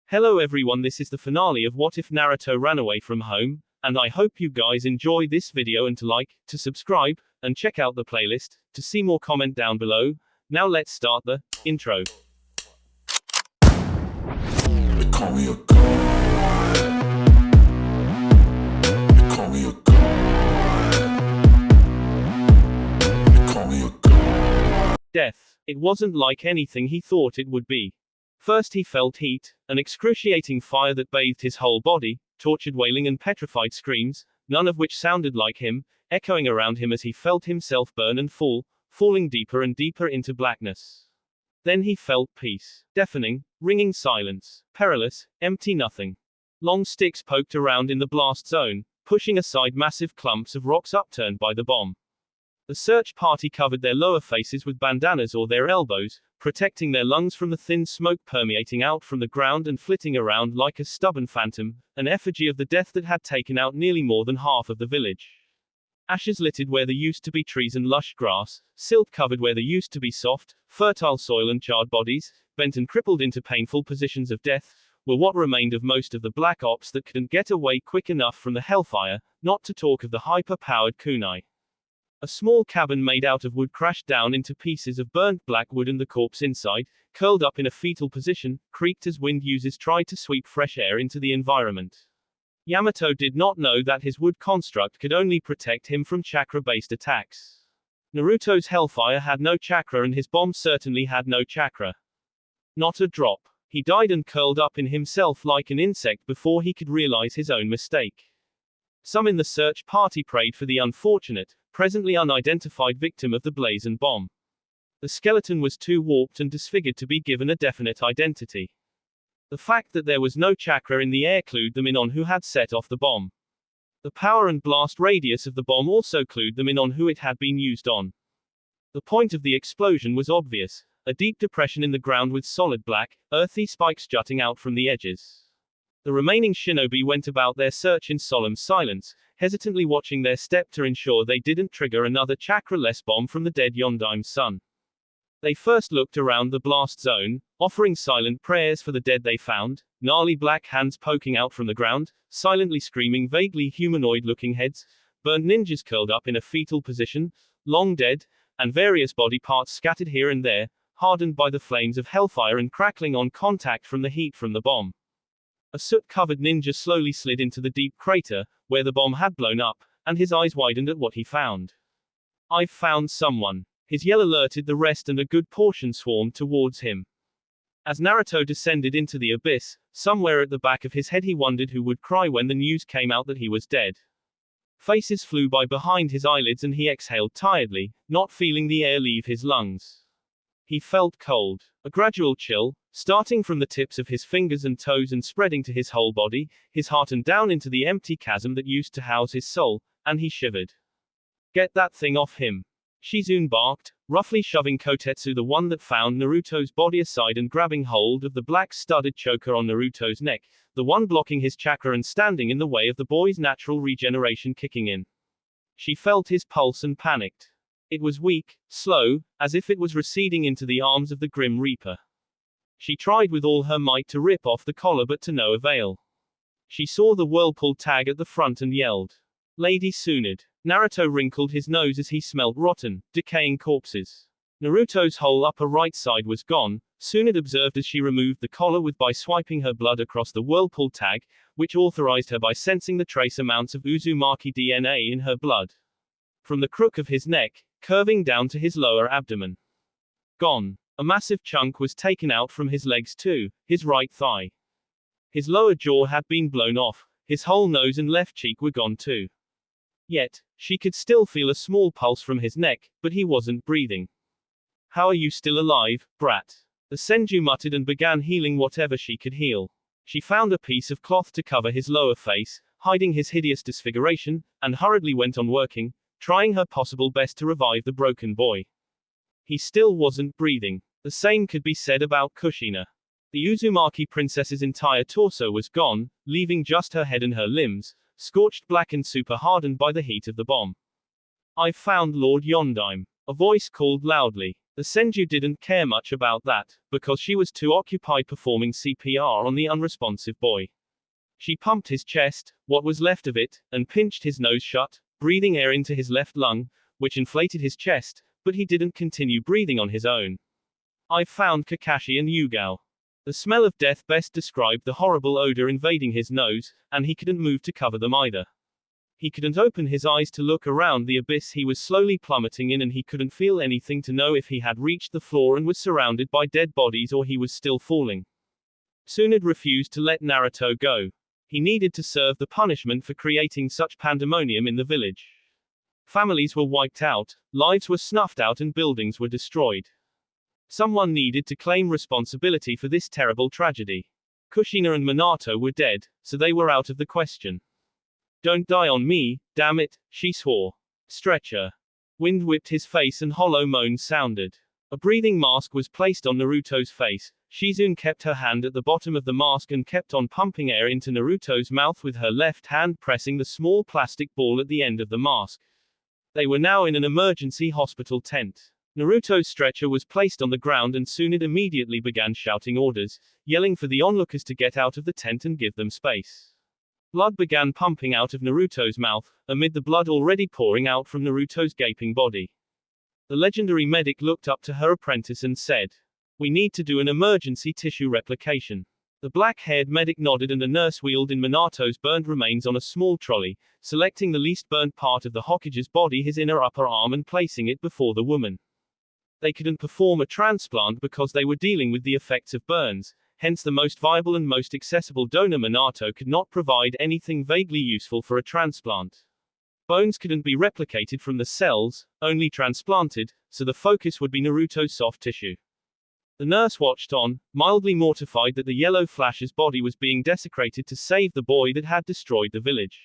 Hello everyone, this is the finale of What If Naruto Ran Away From Home, and I hope you guys enjoy this video and to like, to subscribe, and check out the playlist, to see more comment down below. Now let's start the intro. They call me a god. They call me a god. They call me a god. Death. It wasn't like anything he thought it would be. First he felt heat, an excruciating fire that bathed his whole body, tortured wailing and petrified screams, none of which sounded like him, echoing around him as he felt himself burn and fall, falling deeper and deeper into blackness. Then he felt peace. Deafening, ringing silence. Perilous, empty nothing. Long sticks poked around in the blast zone, pushing aside massive clumps of rocks upturned by the bomb. The search party covered their lower faces with bandanas or their elbows, protecting their lungs from the thin smoke permeating out from the ground and flitting around like a stubborn phantom, an effigy of the death that had taken out nearly more than half of the village. Ashes littered where there used to be trees and lush grass, silt covered where there used to be soft, fertile soil, and charred bodies, bent and crippled into painful positions of death, were what remained of most of the black ops that couldn't get away quick enough from the hellfire, not to talk of the hyper-powered kunai. A small cabin made out of wood crashed down into pieces of burnt black wood, and the corpse inside, curled up in a fetal position, creaked as wind users tried to sweep fresh air into the environment. Yamato did not know that his wood construct could only protect him from chakra-based attacks. Naruto's hellfire had no chakra, and his bomb certainly had no chakra. Not a drop. He died and curled up in himself like an insect before he could realize his own mistake. Some in the search party prayed for the unfortunate, presently unidentified victim of the blazing bomb. The skeleton was too warped and disfigured to be given a definite identity. The fact that there was no chakra in the air clued them in on who had set off the bomb. The power and blast radius of the bomb also clued them in on who it had been used on. The point of the explosion was obvious, a deep depression in the ground with solid black, earthy spikes jutting out from the edges. The remaining shinobi went about their search in solemn silence, hesitantly watching their step to ensure they didn't trigger another chakra-less bomb from the dead Yondaim's son. They first looked around the blast zone, offering silent prayers for the dead they found, gnarly black hands poking out from the ground, silently screaming vaguely humanoid-looking heads, burnt ninjas curled up in a fetal position, long dead, and various body parts scattered here and there, hardened by the flames of hellfire and crackling on contact from the heat from the bomb. A soot-covered ninja slowly slid into the deep crater, where the bomb had blown up, and his eyes widened at what he found. "I've found someone." His yell alerted the rest, and a good portion swarmed towards him. As Naruto descended into the abyss, somewhere at the back of his head he wondered who would cry when the news came out that he was dead. Faces flew by behind his eyelids and he exhaled tiredly, not feeling the air leave his lungs. He felt cold. A gradual chill, starting from the tips of his fingers and toes and spreading to his whole body, his heart, and down into the empty chasm that used to house his soul, and he shivered. "Get that thing off him!" Shizune barked, roughly shoving Kotetsu, the one that found Naruto's body, aside and grabbing hold of the black studded choker on Naruto's neck, the one blocking his chakra and standing in the way of the boy's natural regeneration kicking in. She felt his pulse and panicked. It was weak, slow, as if it was receding into the arms of the Grim Reaper. She tried with all her might to rip off the collar, but to no avail. She saw the whirlpool tag at the front and yelled, "Lady Tsunade." Naruto wrinkled his nose as he smelled rotten, decaying corpses. Naruto's whole upper right side was gone, Tsunade observed as she removed the collar by swiping her blood across the whirlpool tag, which authorized her by sensing the trace amounts of Uzumaki DNA in her blood. From the crook of his neck, curving down to his lower abdomen. Gone. A massive chunk was taken out from his legs too, his right thigh. His lower jaw had been blown off, his whole nose and left cheek were gone too. Yet, she could still feel a small pulse from his neck, but he wasn't breathing. "How are you still alive, brat?" The Senju muttered and began healing whatever she could heal. She found a piece of cloth to cover his lower face, hiding his hideous disfiguration, and hurriedly went on working, trying her possible best to revive the broken boy. He still wasn't breathing. The same could be said about Kushina. The Uzumaki princess's entire torso was gone, leaving just her head and her limbs, scorched black and super hardened by the heat of the bomb. "I've found Lord Yondaime," a voice called loudly. The Senju didn't care much about that, because she was too occupied performing CPR on the unresponsive boy. She pumped his chest, what was left of it, and pinched his nose shut, breathing air into his left lung, which inflated his chest, but he didn't continue breathing on his own. I found Kakashi and Yugao. The smell of death best described the horrible odor invading his nose, and he couldn't move to cover them either. He couldn't open his eyes to look around the abyss he was slowly plummeting in, and he couldn't feel anything to know if he had reached the floor and was surrounded by dead bodies or he was still falling. Tsunade refused to let Naruto go. He needed to serve the punishment for creating such pandemonium in the village. Families were wiped out, lives were snuffed out, and buildings were destroyed. Someone needed to claim responsibility for this terrible tragedy. Kushina and Minato were dead, so they were out of the question. Don't die on me, damn it, she swore. Stretcher. Wind whipped his face and hollow moans sounded. A breathing mask was placed on Naruto's face. Shizune kept her hand at the bottom of the mask and kept on pumping air into Naruto's mouth with her left hand, pressing the small plastic ball at the end of the mask. They were now in an emergency hospital tent. Naruto's stretcher was placed on the ground and Tsunade immediately began shouting orders, yelling for the onlookers to get out of the tent and give them space. Blood began pumping out of Naruto's mouth, amid the blood already pouring out from Naruto's gaping body. The legendary medic looked up to her apprentice and said, "We need to do an emergency tissue replication." The black-haired medic nodded and a nurse wheeled in Minato's burned remains on a small trolley, selecting the least burnt part of the Hokage's body, his inner upper arm, and placing it before the woman. They couldn't perform a transplant because they were dealing with the effects of burns, hence the most viable and most accessible donor Minato could not provide anything vaguely useful for a transplant. Bones couldn't be replicated from the cells, only transplanted, so the focus would be Naruto's soft tissue. The nurse watched on, mildly mortified that the yellow flash's body was being desecrated to save the boy that had destroyed the village.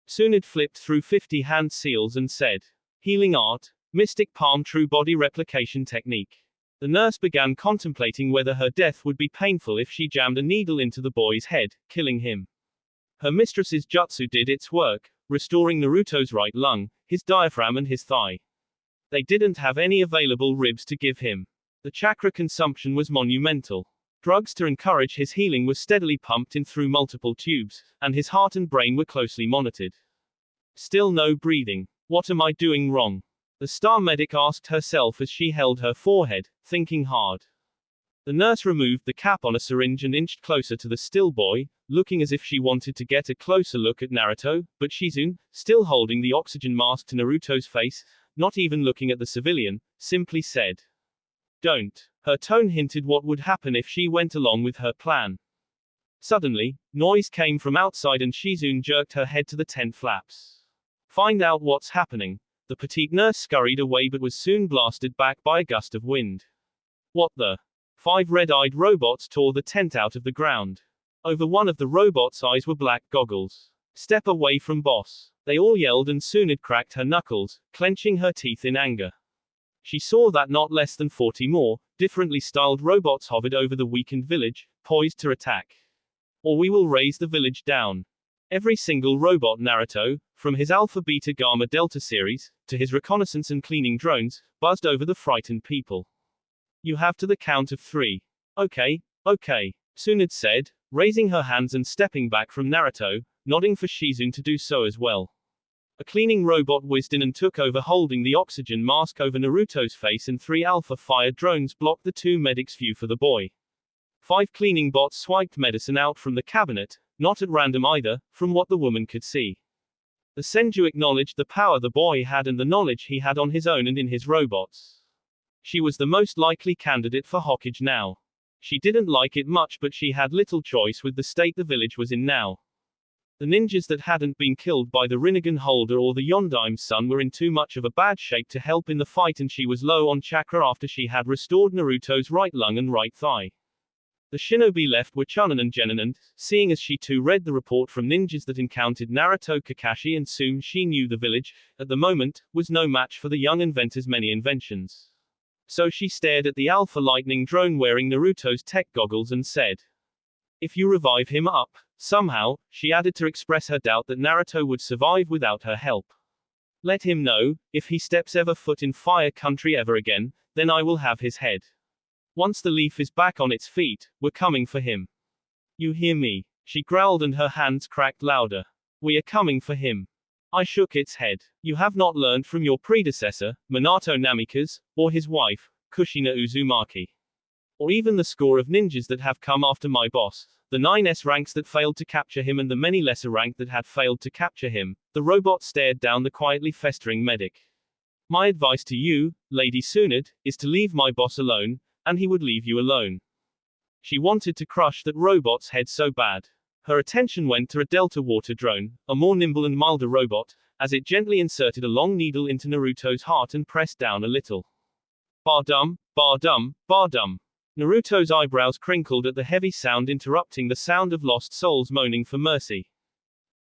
Tsunade flipped through 50 hand seals and said, "Healing art, mystic palm, true body replication technique." The nurse began contemplating whether her death would be painful if she jammed a needle into the boy's head, killing him. Her mistress's jutsu did its work, restoring Naruto's right lung, his diaphragm and his thigh. They didn't have any available ribs to give him. The chakra consumption was monumental. Drugs to encourage his healing were steadily pumped in through multiple tubes, and his heart and brain were closely monitored. Still no breathing. What am I doing wrong? The star medic asked herself as she held her forehead, thinking hard. The nurse removed the cap on a syringe and inched closer to the still boy, looking as if she wanted to get a closer look at Naruto, but Shizune, still holding the oxygen mask to Naruto's face, not even looking at the civilian, simply said, "Don't." Her tone hinted what would happen if she went along with her plan. Suddenly, noise came from outside and Shizune jerked her head to the tent flaps. "Find out what's happening." The petite nurse scurried away but was soon blasted back by a gust of wind. What the? 5 red-eyed robots tore the tent out of the ground. Over one of the robots' eyes were black goggles. "Step away from boss." They all yelled and Tsunade cracked her knuckles, clenching her teeth in anger. She saw that not less than 40 more, differently styled robots hovered over the weakened village, poised to attack. "Or we will raise the village down." Every single robot Naruto, from his Alpha Beta Gamma Delta series, to his reconnaissance and cleaning drones, buzzed over the frightened people. "You have to the count of 3. Okay, okay," Tsunade said, raising her hands and stepping back from Naruto, nodding for Shizune to do so as well. A cleaning robot whizzed in and took over holding the oxygen mask over Naruto's face, and 3 Alpha fire drones blocked the 2 medics' view for the boy. 5 cleaning bots swiped medicine out from the cabinet, not at random either, from what the woman could see. The Senju acknowledged the power the boy had and the knowledge he had on his own and in his robots. She was the most likely candidate for Hokage now. She didn't like it much, but she had little choice with the state the village was in now. The ninjas that hadn't been killed by the Rinnegan holder or the Yondaim's son were in too much of a bad shape to help in the fight, and she was low on chakra after she had restored Naruto's right lung and right thigh. The shinobi left were Chunin and Genin, and, seeing as she too read the report from ninjas that encountered Naruto, Kakashi, and soon she knew the village, at the moment, was no match for the young inventor's many inventions. So she stared at the Alpha Lightning drone wearing Naruto's tech goggles and said, "If you revive him up, somehow," she added to express her doubt that Naruto would survive without her help. Let him know, if he steps ever foot in fire country ever again, then I will have his head. Once the leaf is back on its feet, we're coming for him. You hear me? She growled and her hands cracked louder. We are coming for him. I shook its head. You have not learned from your predecessor, Minato Namikaze, or his wife, Kushina Uzumaki. Or even the score of ninjas that have come after my boss, the 9S ranks that failed to capture him and the many lesser rank that had failed to capture him. The robot stared down the quietly festering medic. My advice to you, Lady Tsunade, is to leave my boss alone, and he would leave you alone. She wanted to crush that robot's head so bad. Her attention went to a Delta water drone, a more nimble and milder robot, as it gently inserted a long needle into Naruto's heart and pressed down a little. Bar-dum, bar-dum, bar-dum. Naruto's eyebrows crinkled at the heavy sound interrupting the sound of lost souls moaning for mercy.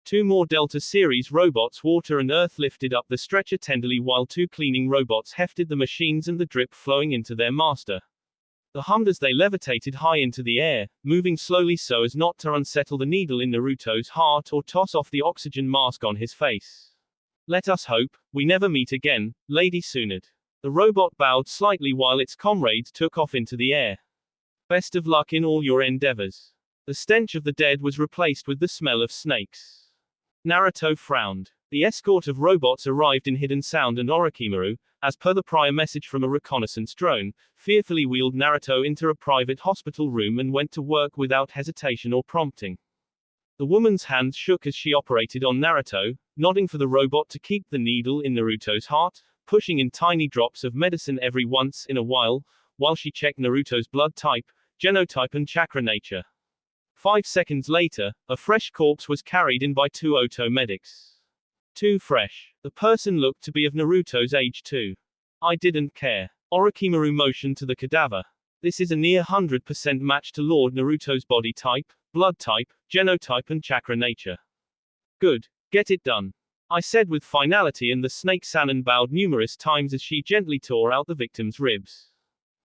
2 more Delta Series robots water and earth lifted up the stretcher tenderly while 2 cleaning robots hefted the machines and the drip flowing into their master. The hummed as they levitated high into the air, moving slowly so as not to unsettle the needle in Naruto's heart or toss off the oxygen mask on his face. Let us hope we never meet again, Lady Tsunade. The robot bowed slightly while its comrades took off into the air. Best of luck in all your endeavors. The stench of the dead was replaced with the smell of snakes. Naruto frowned. The escort of robots arrived in Hidden Sound and Orochimaru, as per the prior message from a reconnaissance drone, fearfully wheeled Naruto into a private hospital room and went to work without hesitation or prompting. The woman's hands shook as she operated on Naruto, nodding for the robot to keep the needle in Naruto's heart, pushing in tiny drops of medicine every once in a while she checked Naruto's blood type, genotype and chakra nature. 5 seconds later, a fresh corpse was carried in by 2 Oto medics. Too fresh. The person looked to be of Naruto's age too. I didn't care. Orochimaru motioned to the cadaver. This is a near 100% match to Lord Naruto's body type, blood type, genotype and chakra nature. Good. Get it done. I said with finality, and the snake Sannin bowed numerous times as she gently tore out the victim's ribs.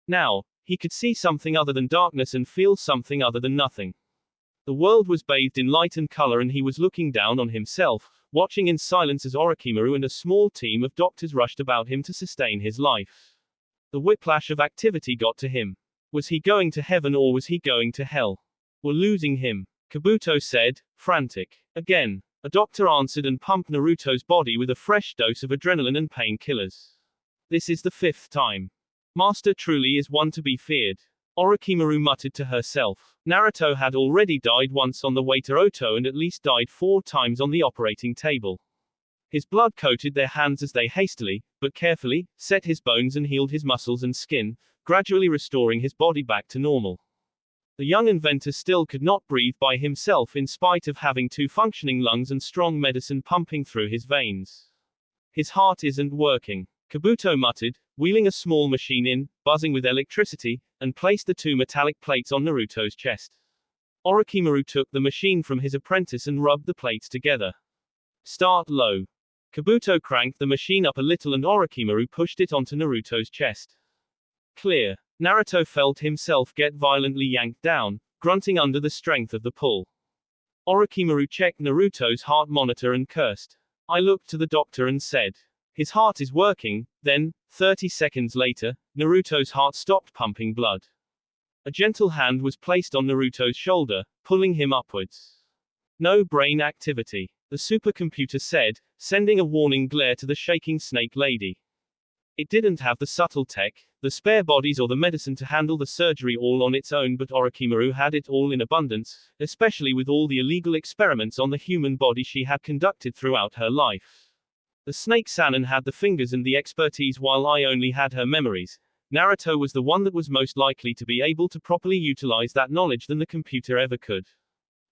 Now, he could see something other than darkness and feel something other than nothing. The world was bathed in light and color and he was looking down on himself, watching in silence as Orochimaru and a small team of doctors rushed about him to sustain his life. The whiplash of activity got to him. Was he going to heaven or was he going to hell? We're losing him, Kabuto said, frantic. Again, a doctor answered and pumped Naruto's body with a fresh dose of adrenaline and painkillers. This is the 5th time. Master truly is one to be feared. Orochimaru muttered to herself. Naruto had already died once on the way to Oto and at least died 4 times on the operating table. His blood coated their hands as they hastily, but carefully, set his bones and healed his muscles and skin, gradually restoring his body back to normal. The young inventor still could not breathe by himself in spite of having 2 functioning lungs and strong medicine pumping through his veins. His heart isn't working, Kabuto muttered, wheeling a small machine in, buzzing with electricity, and placed the 2 metallic plates on Naruto's chest. Orochimaru took the machine from his apprentice and rubbed the plates together. Start low. Kabuto cranked the machine up a little and Orochimaru pushed it onto Naruto's chest. Clear. Naruto felt himself get violently yanked down, grunting under the strength of the pull. Orochimaru checked Naruto's heart monitor and cursed. I looked to the doctor and said, his heart is working. Then, 30 seconds later, Naruto's heart stopped pumping blood. A gentle hand was placed on Naruto's shoulder, pulling him upwards. No brain activity, the supercomputer said, sending a warning glare to the shaking snake lady. It didn't have the subtle tech, the spare bodies or the medicine to handle the surgery all on its own, but Orochimaru had it all in abundance, especially with all the illegal experiments on the human body she had conducted throughout her life. The snake Sannin had the fingers and the expertise while I only had her memories. Naruto was the one that was most likely to be able to properly utilize that knowledge than the computer ever could.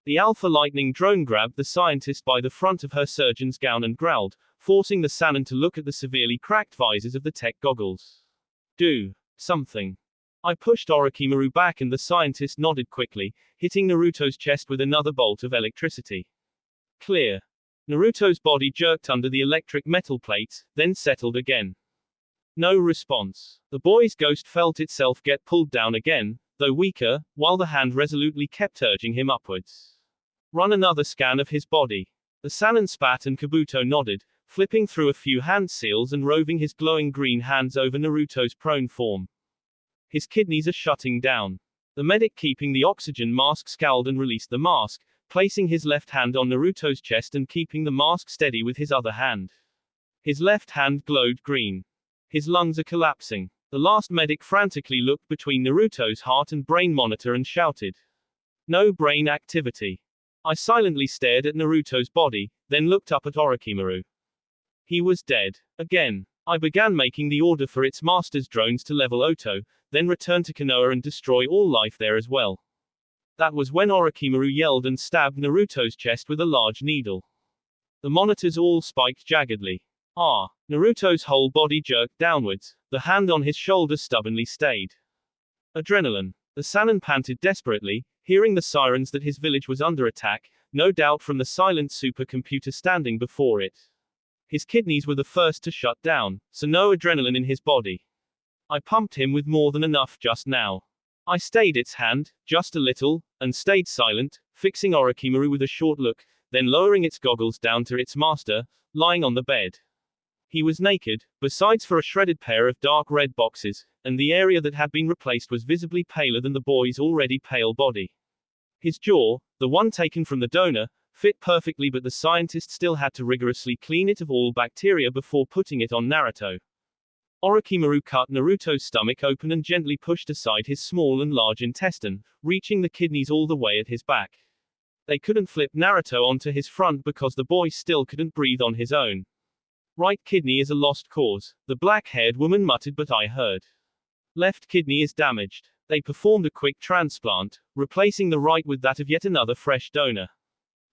The Alpha Lightning drone grabbed the scientist by the front of her surgeon's gown and growled, forcing the Sannin to look at the severely cracked visors of the tech goggles. Do something. I pushed Orochimaru back and the scientist nodded quickly, hitting Naruto's chest with another bolt of electricity. Clear. Naruto's body jerked under the electric metal plates, then settled again. No response. The boy's ghost felt itself get pulled down again, though weaker, while the hand resolutely kept urging him upwards. Run another scan of his body. The Sannin spat and Kabuto nodded, flipping through a few hand seals and roving his glowing green hands over Naruto's prone form. His kidneys are shutting down. The medic keeping the oxygen mask scowled and released the mask, placing his left hand on Naruto's chest and keeping the mask steady with his other hand. His left hand glowed green. His lungs are collapsing. The last medic frantically looked between Naruto's heart and brain monitor and shouted. No brain activity. I silently stared at Naruto's body, then looked up at Orochimaru. He was dead. Again. I began making the order for its master's drones to level Oto, then return to Konoha and destroy all life there as well. That was when Orochimaru yelled and stabbed Naruto's chest with a large needle. The monitors all spiked jaggedly. Ah! Naruto's whole body jerked downwards, the hand on his shoulder stubbornly stayed. Adrenaline. The Sannin panted desperately, hearing the sirens that his village was under attack, no doubt from the silent supercomputer standing before it. His kidneys were the first to shut down, so no adrenaline in his body. I pumped him with more than enough just now. I stayed its hand, just a little, and stayed silent, fixing Orochimaru with a short look, then lowering its goggles down to its master, lying on the bed. He was naked, besides for a shredded pair of dark red boxes, and the area that had been replaced was visibly paler than the boy's already pale body. His jaw, the one taken from the donor, fit perfectly, but the scientist still had to rigorously clean it of all bacteria before putting it on Naruto. Orochimaru cut Naruto's stomach open and gently pushed aside his small and large intestine, reaching the kidneys all the way at his back. They couldn't flip Naruto onto his front because the boy still couldn't breathe on his own. Right kidney is a lost cause, the black-haired woman muttered, but I heard. Left kidney is damaged. They performed a quick transplant, replacing the right with that of yet another fresh donor.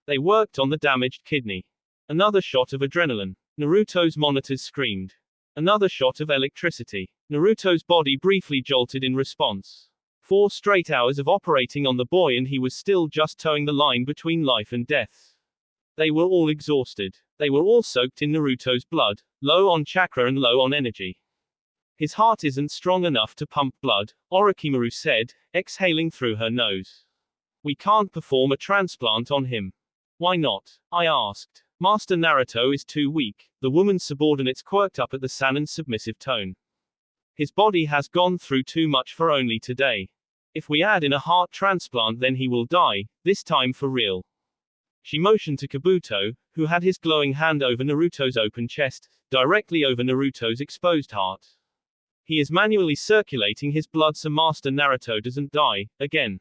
They worked on the damaged kidney. Another shot of adrenaline. Naruto's monitors screamed. Another shot of electricity. Naruto's body briefly jolted in response. 4 straight hours of operating on the boy and he was still just towing the line between life and death. They were all exhausted. They were all soaked in Naruto's blood, low on chakra and low on energy. His heart isn't strong enough to pump blood, Orochimaru said, exhaling through her nose. We can't perform a transplant on him. Why not? I asked. Master Naruto is too weak, the woman's subordinates quirked up at the Sannin's submissive tone. His body has gone through too much for only today. If we add in a heart transplant then he will die, this time for real. She motioned to Kabuto, who had his glowing hand over Naruto's open chest, directly over Naruto's exposed heart. He is manually circulating his blood so Master Naruto doesn't die, again.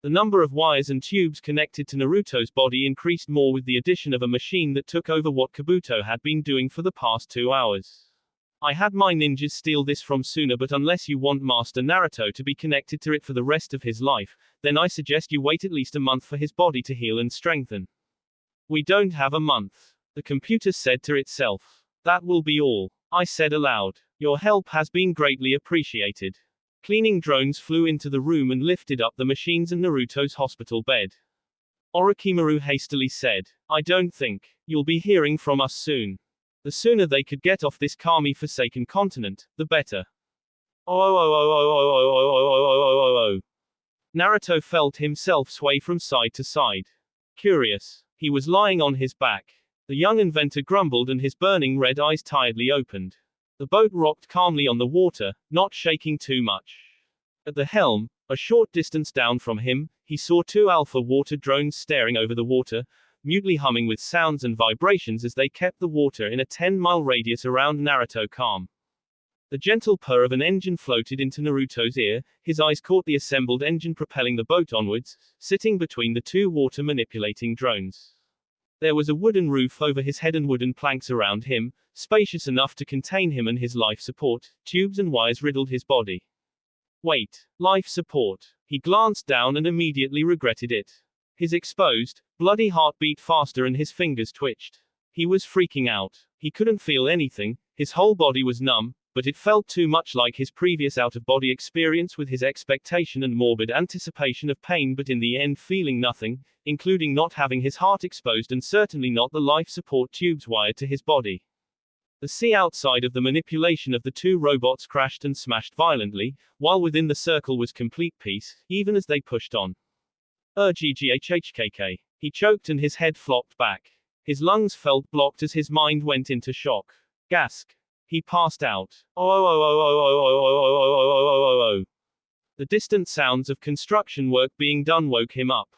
The number of wires and tubes connected to Naruto's body increased more with the addition of a machine that took over what Kabuto had been doing for the past 2 hours. I had my ninjas steal this from Suna, but unless you want Master Naruto to be connected to it for the rest of his life, then I suggest you wait at least a month for his body to heal and strengthen. We don't have a month. The computer said to itself. That will be all. I said aloud. Your help has been greatly appreciated. Cleaning drones flew into the room and lifted up the machines and Naruto's hospital bed. Orochimaru hastily said. I don't think. You'll be hearing from us soon. The sooner they could get off this Kami-forsaken continent, the better. Oh. Naruto felt himself sway from side to side. Curious. He was lying on his back. The young inventor grumbled and his burning red eyes tiredly opened. The boat rocked calmly on the water, not shaking too much. At the helm, a short distance down from him, he saw 2 alpha water drones staring over the water, mutely humming with sounds and vibrations as they kept the water in a 10-mile radius around Naruto calm. The gentle purr of an engine floated into Naruto's ear, his eyes caught the assembled engine propelling the boat onwards, sitting between the 2 water-manipulating drones. There was a wooden roof over his head and wooden planks around him, spacious enough to contain him and his life support. Tubes and wires riddled his body. Wait. Life support. He glanced down and immediately regretted it. His exposed, bloody heart beat faster and his fingers twitched. He was freaking out. He couldn't feel anything, his whole body was numb, but it felt too much like his previous out-of-body experience with his expectation and morbid anticipation of pain, but in the end feeling nothing, including not having his heart exposed and certainly not the life support tubes wired to his body. The sea outside of the manipulation of the 2 robots crashed and smashed violently, while within the circle was complete peace, even as they pushed on. GGHHKK. He choked and his head flopped back. His lungs felt blocked as his mind went into shock. Gask. He passed out. Oh, oh, oh, oh, oh, oh, oh, oh, oh, oh, oh, oh, oh, oh. The distant sounds of construction work being done woke him up.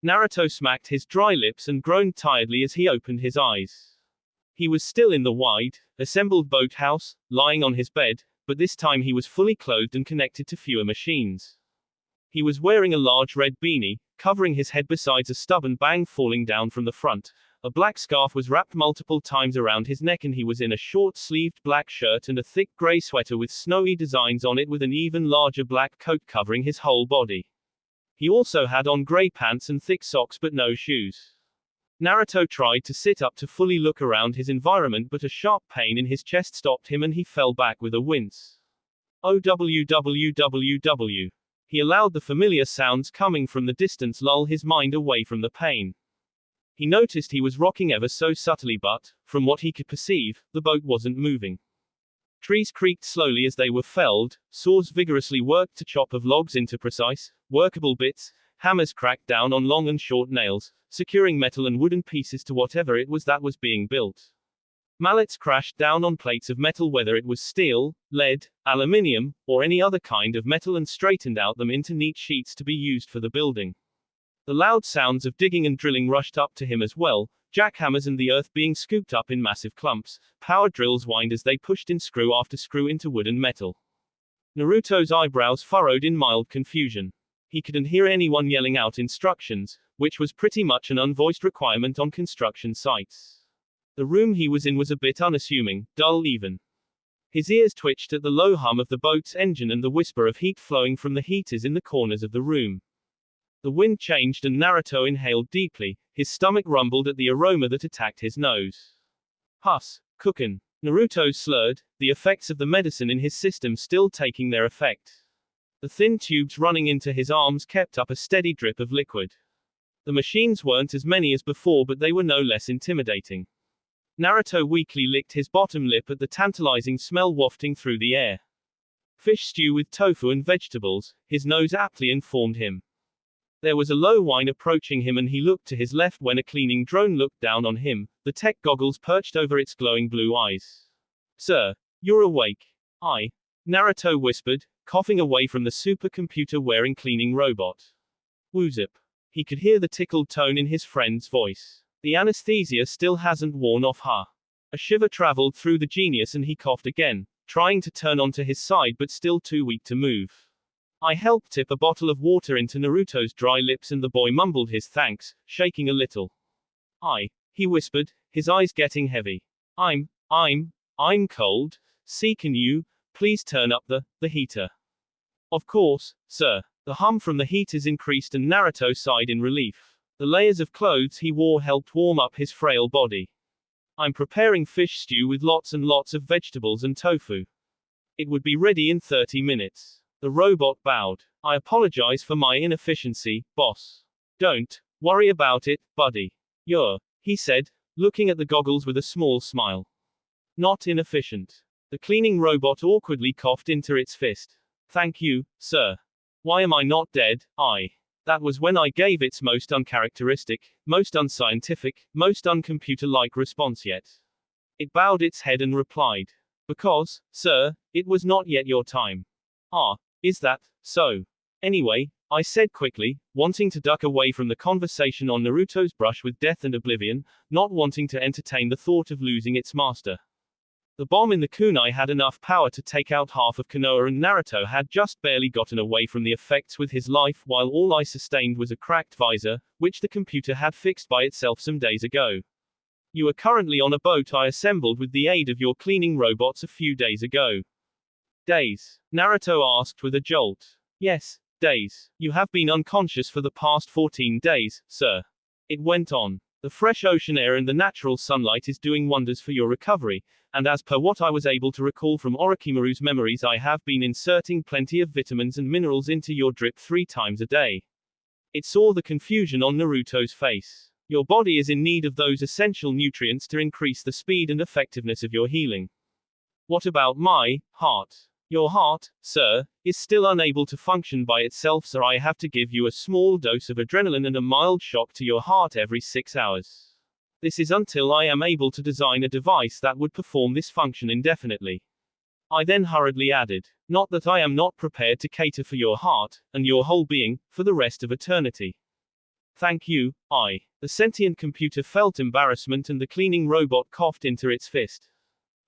Naruto smacked his dry lips and groaned tiredly as he opened his eyes. He was still in the wide, assembled boathouse, lying on his bed, but this time he was fully clothed and connected to fewer machines. He was wearing a large red beanie, covering his head besides a stubborn bang falling down from the front. A black scarf was wrapped multiple times around his neck and he was in a short-sleeved black shirt and a thick gray sweater with snowy designs on it with an even larger black coat covering his whole body. He also had on gray pants and thick socks but no shoes. Naruto tried to sit up to fully look around his environment but a sharp pain in his chest stopped him and he fell back with a wince. OWWWW. He allowed the familiar sounds coming from the distance lull his mind away from the pain. He noticed he was rocking ever so subtly but, from what he could perceive, the boat wasn't moving. Trees creaked slowly as they were felled, saws vigorously worked to chop of logs into precise, workable bits, hammers cracked down on long and short nails, securing metal and wooden pieces to whatever it was that was being built. Mallets crashed down on plates of metal whether it was steel, lead, aluminium, or any other kind of metal and straightened out them into neat sheets to be used for the building. The loud sounds of digging and drilling rushed up to him as well, jackhammers and the earth being scooped up in massive clumps, power drills whined as they pushed in screw after screw into wood and metal. Naruto's eyebrows furrowed in mild confusion. He couldn't hear anyone yelling out instructions, which was pretty much an unvoiced requirement on construction sites. The room he was in was a bit unassuming, dull even. His ears twitched at the low hum of the boat's engine and the whisper of heat flowing from the heaters in the corners of the room. The wind changed and Naruto inhaled deeply, his stomach rumbled at the aroma that attacked his nose. Hus, cookin'. Naruto slurred, the effects of the medicine in his system still taking their effect. The thin tubes running into his arms kept up a steady drip of liquid. The machines weren't as many as before but they were no less intimidating. Naruto weakly licked his bottom lip at the tantalizing smell wafting through the air. Fish stew with tofu and vegetables, his nose aptly informed him. There was a low whine approaching him and he looked to his left when a cleaning drone looked down on him, the tech goggles perched over its glowing blue eyes. Sir, you're awake. Naruto whispered, coughing away from the supercomputer-wearing cleaning robot. Woozip. He could hear the tickled tone in his friend's voice. The anesthesia still hasn't worn off, huh? A shiver traveled through the genius and he coughed again, trying to turn onto his side but still too weak to move. I helped tip a bottle of water into Naruto's dry lips and the boy mumbled his thanks, shaking a little. He whispered, his eyes getting heavy. I'm cold. See, can you please turn up the heater? Of course, sir. The hum from the heaters increased and Naruto sighed in relief. The layers of clothes he wore helped warm up his frail body. I'm preparing fish stew with lots and lots of vegetables and tofu. It would be ready in 30 minutes. The robot bowed. I apologize for my inefficiency, boss. Don't worry about it, buddy. He said, looking at the goggles with a small smile. Not inefficient. The cleaning robot awkwardly coughed into its fist. Thank you, sir. Why am I not dead? That was when I gave its most uncharacteristic, most unscientific, most uncomputer-like response yet. It bowed its head and replied. Because, sir, it was not yet your time. Is that so? Anyway, I said quickly, wanting to duck away from the conversation on Naruto's brush with death and oblivion, not wanting to entertain the thought of losing its master. The bomb in the kunai had enough power to take out half of Konoha and Naruto had just barely gotten away from the effects with his life while all I sustained was a cracked visor, which the computer had fixed by itself some days ago. You are currently on a boat I assembled with the aid of your cleaning robots a few days ago. Days? Naruto asked with a jolt. Yes, days. You have been unconscious for the past 14 days, sir. It went on. The fresh ocean air and the natural sunlight is doing wonders for your recovery, and as per what I was able to recall from Orochimaru's memories I have been inserting plenty of vitamins and minerals into your drip 3 times a day. It saw the confusion on Naruto's face. Your body is in need of those essential nutrients to increase the speed and effectiveness of your healing. What about my heart? Your heart, sir, is still unable to function by itself, so I have to give you a small dose of adrenaline and a mild shock to your heart every 6 hours. This is until I am able to design a device that would perform this function indefinitely. I then hurriedly added, not that I am not prepared to cater for your heart, and your whole being, for the rest of eternity. Thank you, I. The sentient computer felt embarrassment and the cleaning robot coughed into its fist.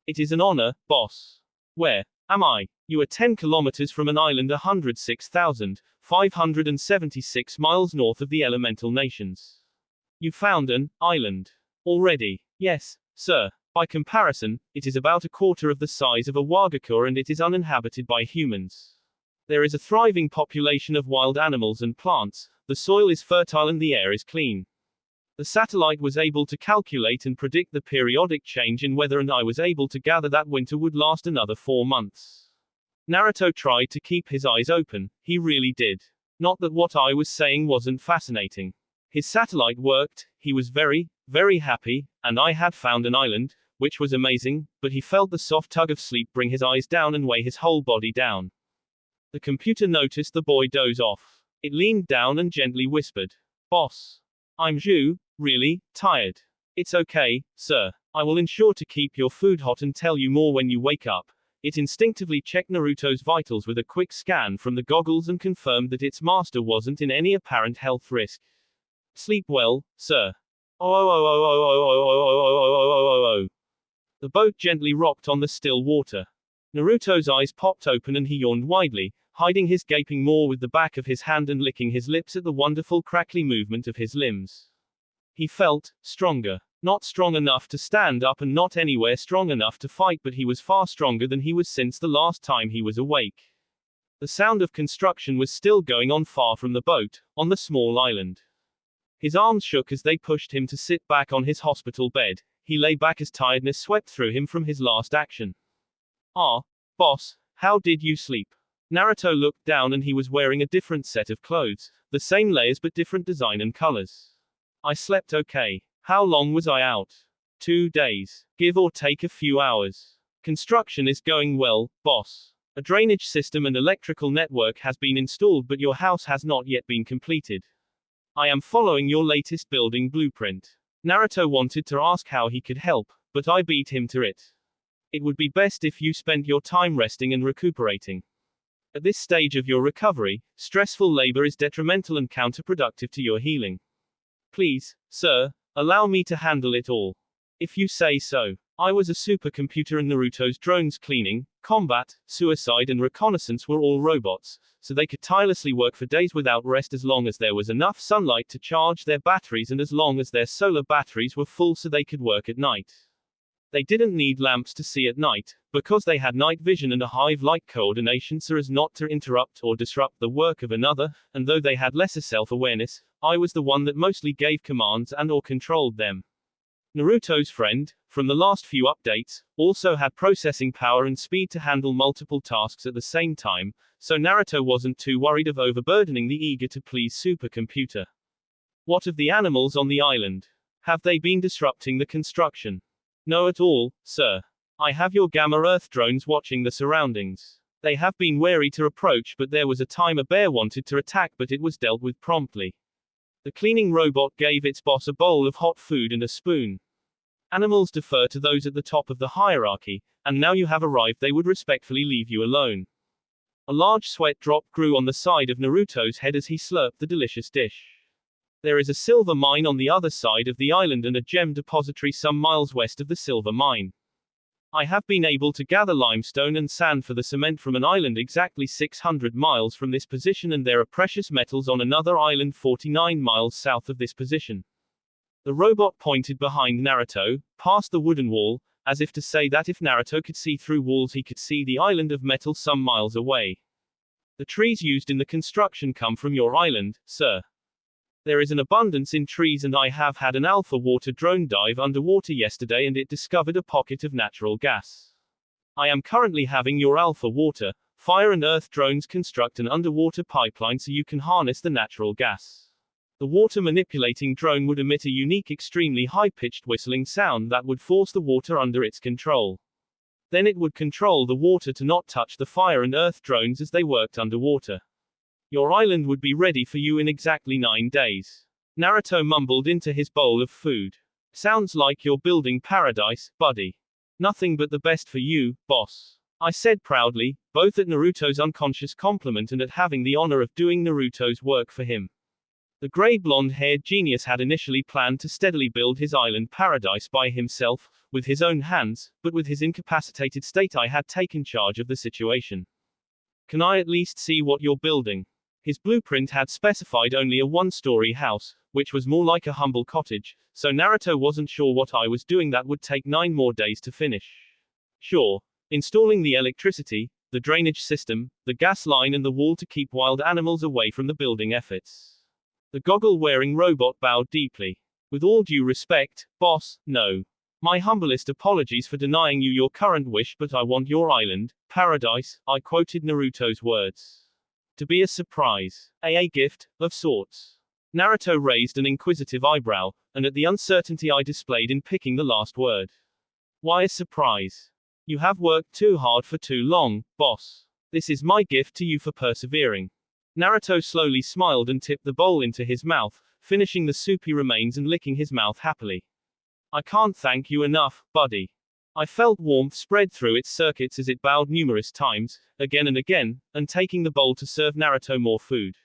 It is an honor, boss. Where am I? You are 10 kilometers from an island 106,576 miles north of the elemental nations. You found an island. Already. Yes, sir. By comparison, it is about a quarter of the size of a Wagakur and it is uninhabited by humans. There is a thriving population of wild animals and plants, the soil is fertile and the air is clean. The satellite was able to calculate and predict the periodic change in weather and I was able to gather that winter would last another 4 months. Naruto tried to keep his eyes open, he really did. Not that what I was saying wasn't fascinating. His satellite worked, he was very, very happy, and I had found an island, which was amazing, but he felt the soft tug of sleep bring his eyes down and weigh his whole body down. The computer noticed the boy doze off. It leaned down and gently whispered, "Boss. I'm really tired. It's okay, sir. I will ensure to keep your food hot and tell you more when you wake up." It instinctively checked Naruto's vitals with a quick scan from the goggles and confirmed that its master wasn't in any apparent health risk. Sleep well, sir. Oh. The boat gently rocked on the still water. Naruto's eyes popped open and he yawned widely, hiding his gaping maw with the back of his hand and licking his lips at the wonderful crackly movement of his limbs. He felt stronger. Not strong enough to stand up and not anywhere strong enough to fight, but he was far stronger than he was since the last time he was awake. The sound of construction was still going on far from the boat, on the small island. His arms shook as they pushed him to sit back on his hospital bed. He lay back as tiredness swept through him from his last action. "Ah, boss, how did you sleep?" Naruto looked down and he was wearing a different set of clothes, the same layers but different design and colors. "I slept okay. How long was I out?" 2 days. Give or take a few hours. "Construction is going well, boss. A drainage system and electrical network has been installed but your house has not yet been completed. I am following your latest building blueprint." Naruto wanted to ask how he could help, but I beat him to it. "It would be best if you spent your time resting and recuperating. At this stage of your recovery, stressful labor is detrimental and counterproductive to your healing. Please, sir, allow me to handle it all. If you say so." I was a supercomputer and Naruto's drones cleaning, combat, suicide and reconnaissance were all robots, so they could tirelessly work for days without rest as long as there was enough sunlight to charge their batteries and as long as their solar batteries were full so they could work at night. They didn't need lamps to see at night, because they had night vision and a hive-like coordination so as not to interrupt or disrupt the work of another, and though they had lesser self-awareness, I was the one that mostly gave commands and or controlled them. Naruto's friend, from the last few updates, also had processing power and speed to handle multiple tasks at the same time, so Naruto wasn't too worried of overburdening the eager-to-please supercomputer. What of the animals on the island? Have they been disrupting the construction? No at all, sir. I have your Gamma Earth drones watching the surroundings. They have been wary to approach but there was a time a bear wanted to attack but it was dealt with promptly. The cleaning robot gave its boss a bowl of hot food and a spoon. Animals defer to those at the top of the hierarchy, and now you have arrived they would respectfully leave you alone. A large sweat drop grew on the side of Naruto's head as he slurped the delicious dish. There is a silver mine on the other side of the island and a gem depository some miles west of the silver mine. I have been able to gather limestone and sand for the cement from an island exactly 600 miles from this position and there are precious metals on another island 49 miles south of this position. The robot pointed behind Naruto, past the wooden wall, as if to say that if Naruto could see through walls he could see the island of metal some miles away. The trees used in the construction come from your island, sir. There is an abundance in trees and I have had an alpha water drone dive underwater yesterday and it discovered a pocket of natural gas. I am currently having your alpha water, fire and earth drones construct an underwater pipeline so you can harness the natural gas. The water manipulating drone would emit a unique extremely high-pitched whistling sound that would force the water under its control. Then it would control the water to not touch the fire and earth drones as they worked underwater. Your island would be ready for you in exactly 9 days. Naruto mumbled into his bowl of food. Sounds like you're building paradise, buddy. Nothing but the best for you, boss. I said proudly, both at Naruto's unconscious compliment and at having the honor of doing Naruto's work for him. The grey blonde-haired genius had initially planned to steadily build his island paradise by himself, with his own hands, but with his incapacitated state I had taken charge of the situation. Can I at least see what you're building? His blueprint had specified only a one-story house, which was more like a humble cottage, so Naruto wasn't sure what I was doing that would take 9 more days to finish. Sure. Installing the electricity, the drainage system, the gas line and the wall to keep wild animals away from the building efforts. The goggle-wearing robot bowed deeply. With all due respect, boss, no. My humblest apologies for denying you your current wish, but I want your island, paradise, I quoted Naruto's words. To be a surprise. A gift, of sorts. Naruto raised an inquisitive eyebrow, and at the uncertainty I displayed in picking the last word. Why a surprise? You have worked too hard for too long, boss. This is my gift to you for persevering. Naruto slowly smiled and tipped the bowl into his mouth, finishing the soupy remains and licking his mouth happily. I can't thank you enough, buddy. I felt warmth spread through its circuits as it bowed numerous times, again and again, and taking the bowl to serve Naruto more food.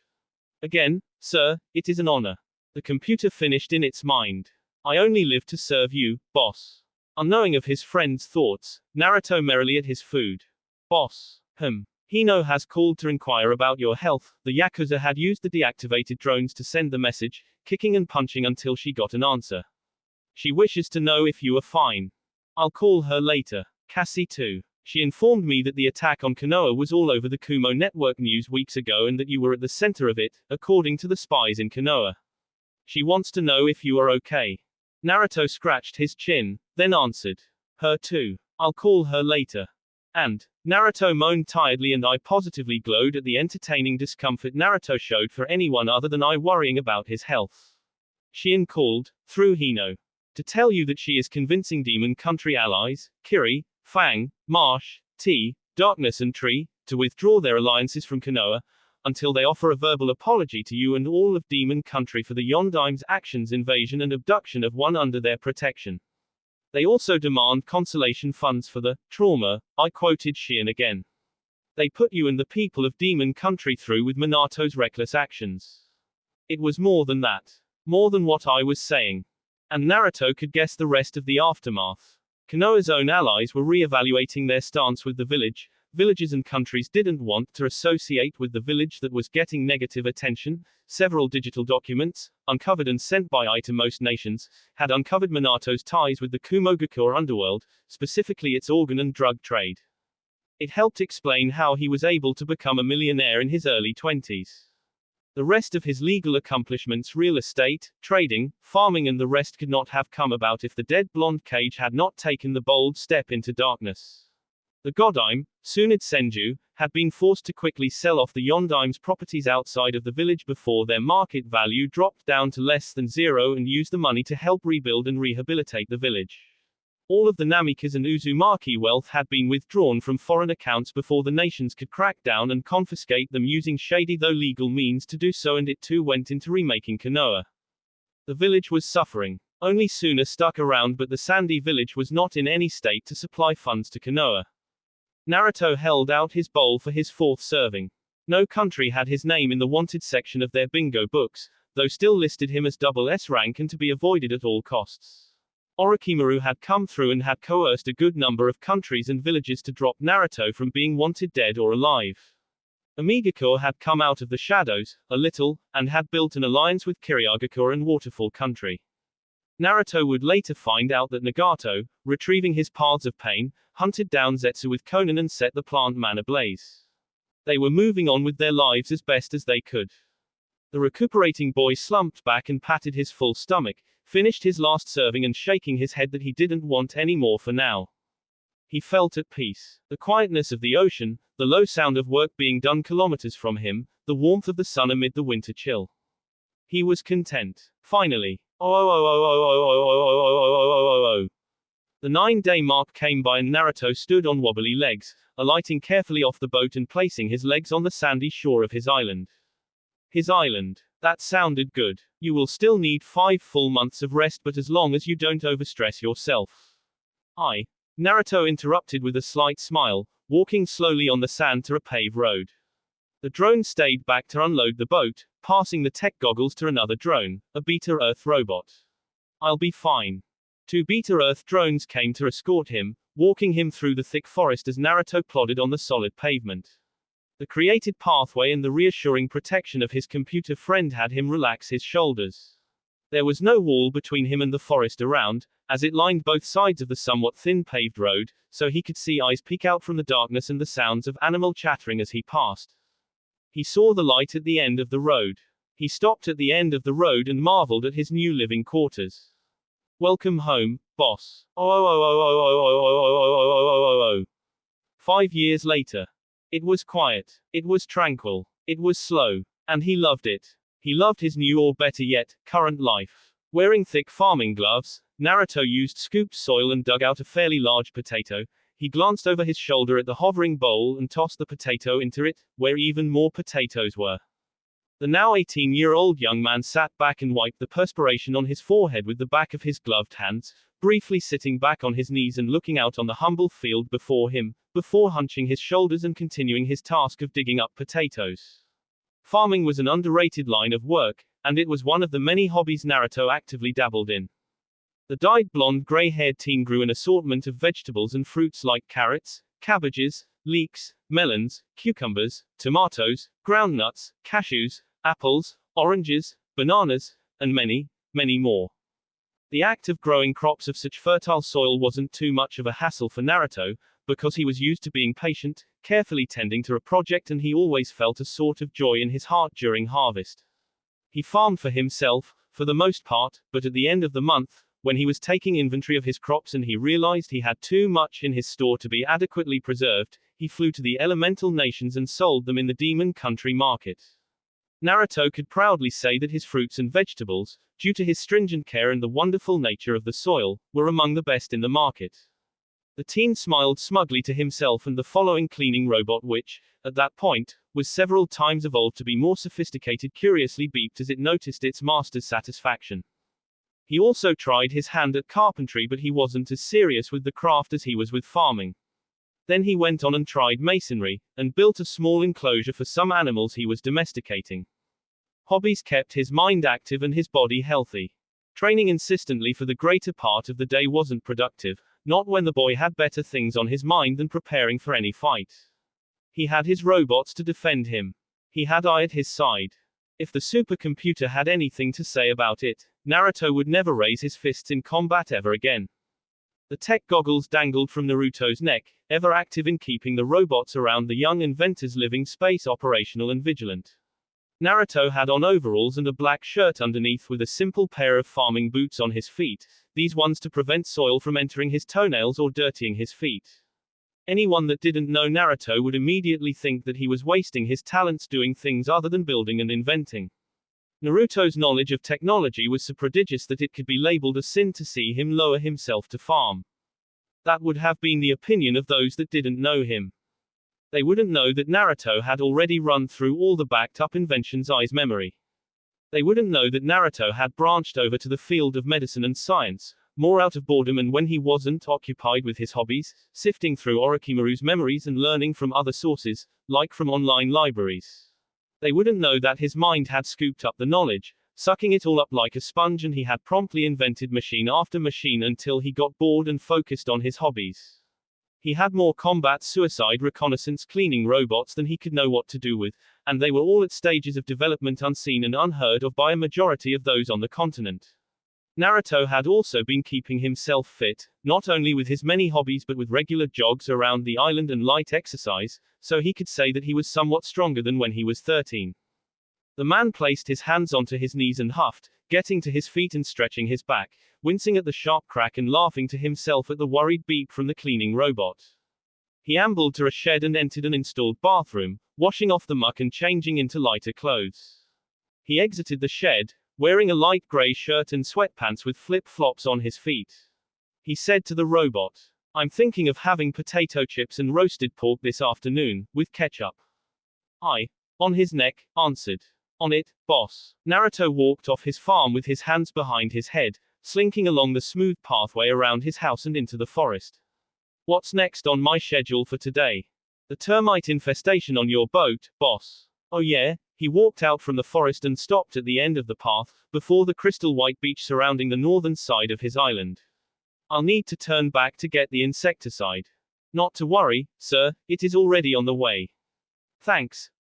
Again, sir, it is an honor. The computer finished in its mind. I only live to serve you, boss. Unknowing of his friend's thoughts, Naruto merrily ate his food. Boss. Hino has called to inquire about your health. The Yakuza had used the deactivated drones to send the message, kicking and punching until she got an answer. She wishes to know if you are fine. I'll call her later. Cassie too. She informed me that the attack on Konoha was all over the Kumo network news weeks ago and that you were at the center of it, according to the spies in Konoha. She wants to know if you are okay. Naruto scratched his chin, then answered. Her too. I'll call her later. And, Naruto moaned tiredly and I positively glowed at the entertaining discomfort Naruto showed for anyone other than I worrying about his health. Shien called, through Hino. To tell you that she is convincing Demon Country allies, Kiri, Fang, Marsh, T, Darkness and Tree, to withdraw their alliances from Konoha, until they offer a verbal apology to you and all of Demon Country for the Yondime's actions, invasion and abduction of one under their protection. They also demand consolation funds for the trauma, I quoted Shien again. They put you and the people of Demon Country through with Minato's reckless actions. It was more than that. More than what I was saying. And Naruto could guess the rest of the aftermath. Konoha's own allies were re-evaluating their stance with the village. Villages and countries didn't want to associate with the village that was getting negative attention. Several digital documents, uncovered and sent by I to most nations, had uncovered Minato's ties with the Kumogakure underworld, specifically its organ and drug trade. It helped explain how he was able to become a millionaire in his early 20s. The rest of his legal accomplishments, real estate, trading, farming and the rest could not have come about if the dead blonde Cage had not taken the bold step into darkness. The Godime, Tsunade Senju, had been forced to quickly sell off the Yondime's properties outside of the village before their market value dropped down to less than zero and use the money to help rebuild and rehabilitate the village. All of the Namikaze and Uzumaki wealth had been withdrawn from foreign accounts before the nations could crack down and confiscate them using shady though legal means to do so, and it too went into remaking Konoha. The village was suffering. Only Suna stuck around, but the Sandy village was not in any state to supply funds to Konoha. Naruto held out his bowl for his 4th serving. No country had his name in the wanted section of their bingo books, though still listed him as double S rank and to be avoided at all costs. Orochimaru had come through and had coerced a good number of countries and villages to drop Naruto from being wanted dead or alive. Omegakure had come out of the shadows, a little, and had built an alliance with Kiriagakure and Waterfall Country. Naruto would later find out that Nagato, retrieving his paths of pain, hunted down Zetsu with Konan and set the plant man ablaze. They were moving on with their lives as best as they could. The recuperating boy slumped back and patted his full stomach, finished his last serving and shaking his head that he didn't want any more for now. He felt at peace. The quietness of the ocean, the low sound of work being done kilometers from him, the warmth of the sun amid the winter chill. He was content. Finally. The 9-day mark came by and Naruto stood on wobbly legs, alighting carefully off the boat and placing his legs on the sandy shore of his island. His island. That sounded good. You will still need 5 full months of rest, but as long as you don't overstress yourself. Naruto interrupted with a slight smile, walking slowly on the sand to a paved road. The drone stayed back to unload the boat, passing the tech goggles to another drone, a Beta Earth robot. I'll be fine. 2 Beta Earth drones came to escort him, walking him through the thick forest as Naruto plodded on the solid pavement. The created pathway and the reassuring protection of his computer friend had him relax his shoulders. There was no wall between him and the forest around, as it lined both sides of the somewhat thin paved road, so he could see eyes peek out from the darkness and the sounds of animal chattering as he passed. He saw the light at the end of the road. He stopped at the end of the road and marveled at his new living quarters. Welcome home, boss. 5 years later. It was quiet. It was tranquil. It was slow. And he loved it. He loved his new, or better yet, current life. Wearing thick farming gloves, Naruto used scooped soil and dug out a fairly large potato. He glanced over his shoulder at the hovering bowl and tossed the potato into it, where even more potatoes were. The now 18-year-old young man sat back and wiped the perspiration on his forehead with the back of his gloved hands, briefly sitting back on his knees and looking out on the humble field before him, before hunching his shoulders and continuing his task of digging up potatoes. Farming was an underrated line of work, and it was one of the many hobbies Naruto actively dabbled in. The dyed blonde gray-haired teen grew an assortment of vegetables and fruits like carrots, cabbages, leeks, melons, cucumbers, tomatoes, groundnuts, cashews, apples, oranges, bananas, and many, many more. The act of growing crops of such fertile soil wasn't too much of a hassle for Naruto, because he was used to being patient, carefully tending to a project, and he always felt a sort of joy in his heart during harvest. He farmed for himself, for the most part, but at the end of the month, when he was taking inventory of his crops and he realized he had too much in his store to be adequately preserved, he flew to the elemental nations and sold them in the Demon Country market. Naruto could proudly say that his fruits and vegetables, due to his stringent care and the wonderful nature of the soil, were among the best in the market. The teen smiled smugly to himself and the following cleaning robot, which, at that point, was several times evolved to be more sophisticated, curiously beeped as it noticed its master's satisfaction. He also tried his hand at carpentry, but he wasn't as serious with the craft as he was with farming. Then he went on and tried masonry, and built a small enclosure for some animals he was domesticating. Hobbies kept his mind active and his body healthy. Training insistently for the greater part of the day wasn't productive, not when the boy had better things on his mind than preparing for any fight. He had his robots to defend him. He had Ai at his side. If the supercomputer had anything to say about it, Naruto would never raise his fists in combat ever again. The tech goggles dangled from Naruto's neck, ever active in keeping the robots around the young inventor's living space operational and vigilant. Naruto had on overalls and a black shirt underneath with a simple pair of farming boots on his feet, these ones to prevent soil from entering his toenails or dirtying his feet. Anyone that didn't know Naruto would immediately think that he was wasting his talents doing things other than building and inventing. Naruto's knowledge of technology was so prodigious that it could be labeled a sin to see him lower himself to farm. That would have been the opinion of those that didn't know him. They wouldn't know that Naruto had already run through all the backed-up inventions Ai's memory. They wouldn't know that Naruto had branched over to the field of medicine and science, more out of boredom and when he wasn't occupied with his hobbies, sifting through Orochimaru's memories and learning from other sources, like from online libraries. They wouldn't know that his mind had scooped up the knowledge, sucking it all up like a sponge, and he had promptly invented machine after machine until he got bored and focused on his hobbies. He had more combat suicide reconnaissance cleaning robots than he could know what to do with, and they were all at stages of development unseen and unheard of by a majority of those on the continent. Naruto had also been keeping himself fit, not only with his many hobbies but with regular jogs around the island and light exercise, so he could say that he was somewhat stronger than when he was 13. The man placed his hands onto his knees and huffed, getting to his feet and stretching his back, wincing at the sharp crack and laughing to himself at the worried beep from the cleaning robot. He ambled to a shed and entered an installed bathroom, washing off the muck and changing into lighter clothes. He exited the shed, wearing a light gray shirt and sweatpants with flip-flops on his feet. He said to the robot, "I'm thinking of having potato chips and roasted pork this afternoon, with ketchup." Ai, on his neck, answered, On it, boss. Naruto walked off his farm with his hands behind his head, slinking along the smooth pathway around his house and into the forest. What's next on my schedule for today? The termite infestation on your boat, boss. Oh yeah? He walked out from the forest and stopped at the end of the path, before the crystal white beach surrounding the northern side of his island. I'll need to turn back to get the insecticide. Not to worry, sir, it is already on the way. Thanks,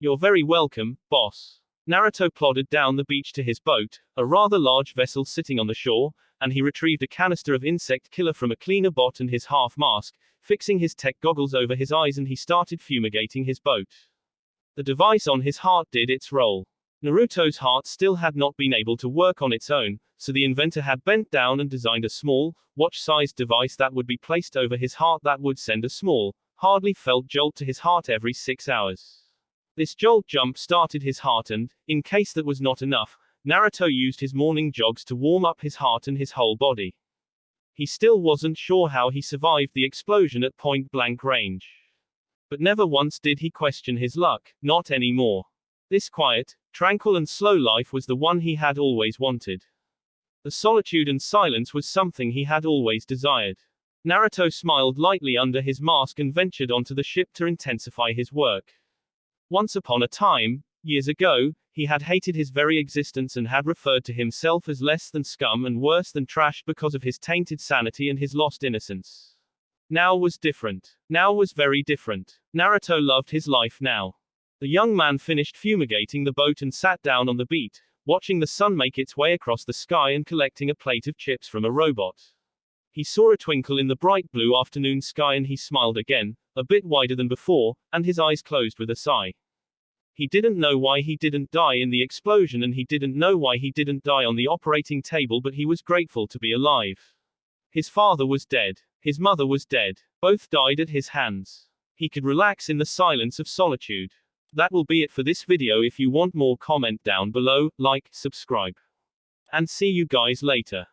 You're very welcome, boss. Naruto plodded down the beach to his boat, a rather large vessel sitting on the shore, and he retrieved a canister of insect killer from a cleaner bot and his half mask, fixing his tech goggles over his eyes, and he started fumigating his boat. The device on his heart did its role. Naruto's heart still had not been able to work on its own, so the inventor had bent down and designed a small, watch-sized device that would be placed over his heart that would send a small, hardly felt jolt to his heart every 6 hours. This jolt jump started his heart and, in case that was not enough, Naruto used his morning jogs to warm up his heart and his whole body. He still wasn't sure how he survived the explosion at point-blank range. But never once did he question his luck, not anymore. This quiet, tranquil and slow life was the one he had always wanted. The solitude and silence was something he had always desired. Naruto smiled lightly under his mask and ventured onto the ship to intensify his work. Once upon a time, years ago, he had hated his very existence and had referred to himself as less than scum and worse than trash because of his tainted sanity and his lost innocence. Now was different. Now was very different. Naruto loved his life now. The young man finished fumigating the boat and sat down on the beat, watching the sun make its way across the sky and collecting a plate of chips from a robot. He saw a twinkle in the bright blue afternoon sky and he smiled again, a bit wider than before, and his eyes closed with a sigh. He didn't know why he didn't die in the explosion, and he didn't know why he didn't die on the operating table, but he was grateful to be alive. His father was dead. His mother was dead. Both died at his hands. He could relax in the silence of solitude. That will be it for this video. If you want more, comment down below, like, subscribe. And see you guys later.